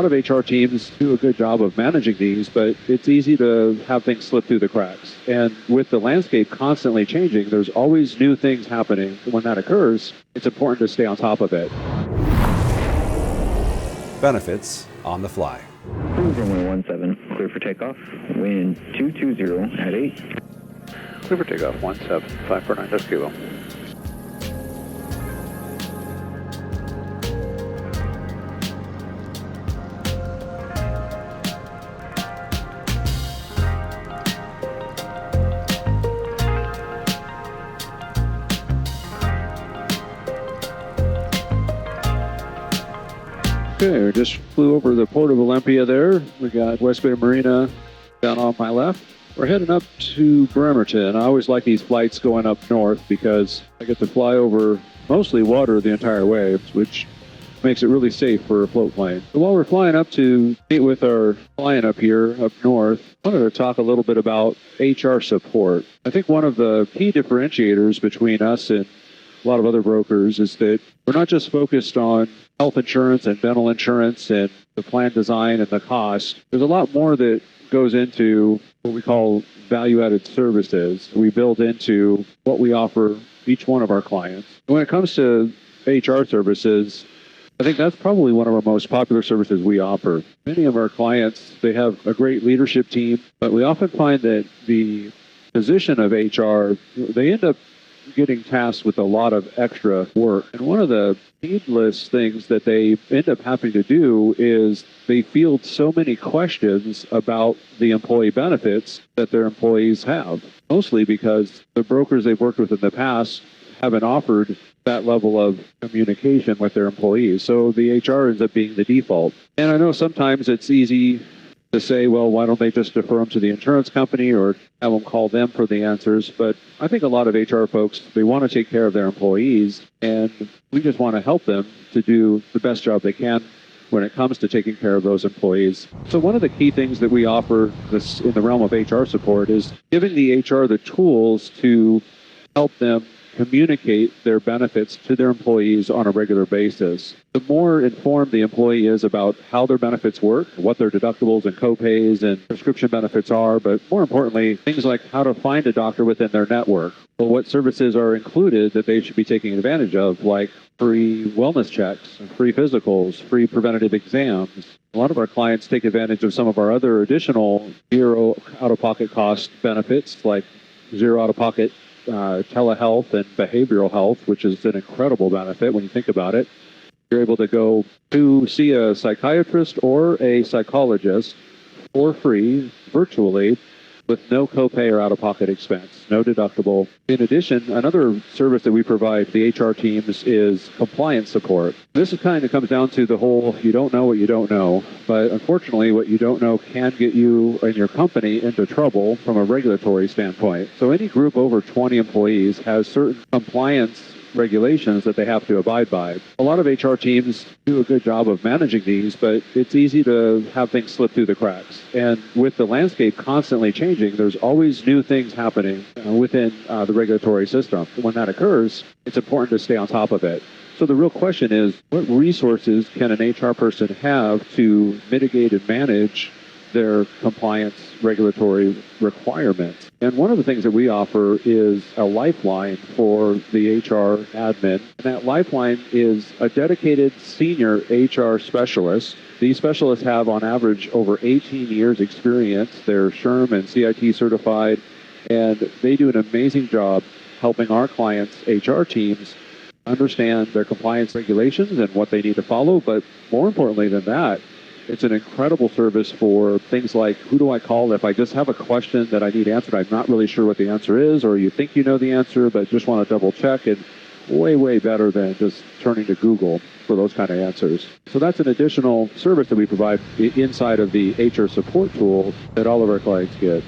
lot of HR teams do a good job of managing these, but it's easy to have things slip through the cracks. And with the landscape constantly changing, there's always new things happening. When that occurs, it's important to stay on top of it. Benefits on the fly. Cruise 17, clear for takeoff. Wind 220 at 8. Clear for takeoff, 17549, that's kilo. Okay, we just flew over the Port of Olympia there. We got West Bay Marina down on my left. We're heading up to Bremerton. I always like these flights going up north because I get to fly over mostly water the entire way, which makes it really safe for a float plane. So while we're flying up to meet with our client up here, up north, I wanted to talk a little bit about HR support. I think one of the key differentiators between us and a lot of other brokers is that we're not just focused on health insurance and dental insurance and the plan design and the cost. There's a lot more that goes into what we call value-added services. We build into what we offer each one of our clients. When it comes to HR services, I think that's probably one of our most popular services we offer. Many of our clients, they have a great leadership team, but we often find that the position of HR, they end up getting tasked with a lot of extra work. And one of the needless things that they end up having to do is they field so many questions about the employee benefits that their employees have, mostly because the brokers they've worked with in the past haven't offered that level of communication with their employees. So the HR ends up being the default. And I know sometimes it's easy to say, well, why don't they just defer them to the insurance company or have them call them for the answers? But I think a lot of HR folks, they want to take care of their employees, and we just want to help them to do the best job they can when it comes to taking care of those employees. So one of the key things that we offer this in the realm of HR support is giving the HR the tools to help them communicate their benefits to their employees on a regular basis. The more informed the employee is about how their benefits work, what their deductibles and co-pays and prescription benefits are, but more importantly, things like how to find a doctor within their network, or what services are included that they should be taking advantage of, like free wellness checks, free physicals, free preventative exams. A lot of our clients take advantage of some of our other additional zero out-of-pocket cost benefits, like zero out-of-pocket telehealth and behavioral health, which is an incredible benefit when you think about it. You're able to go to see a psychiatrist or a psychologist for free, virtually, with no copay or out-of-pocket expense, no deductible. In addition, another service that we provide the HR teams is compliance support. This kind of comes down to the whole you don't know what you don't know, but unfortunately what you don't know can get you and your company into trouble from a regulatory standpoint. So any group over 20 employees has certain compliance regulations that they have to abide by. A lot of HR teams do a good job of managing these, but it's easy to have things slip through the cracks. And with the landscape constantly changing, there's always new things happening within the regulatory system. When that occurs, it's important to stay on top of it. So the real question is, what resources can an HR person have to mitigate and manage their compliance regulatory requirements? And one of the things that we offer is a lifeline for the HR admin. And that lifeline is a dedicated senior HR specialist. These specialists have on average over 18 years experience. They're SHRM and CIT certified, and they do an amazing job helping our clients' HR teams understand their compliance regulations and what they need to follow. But more importantly than that, it's an incredible service for things like, who do I call if I just have a question that I need answered? I'm not really sure what the answer is, or you think you know the answer, but just want to double check. And way, way better than just turning to Google for those kind of answers. So that's an additional service that we provide inside of the HR support tool that all of our clients get.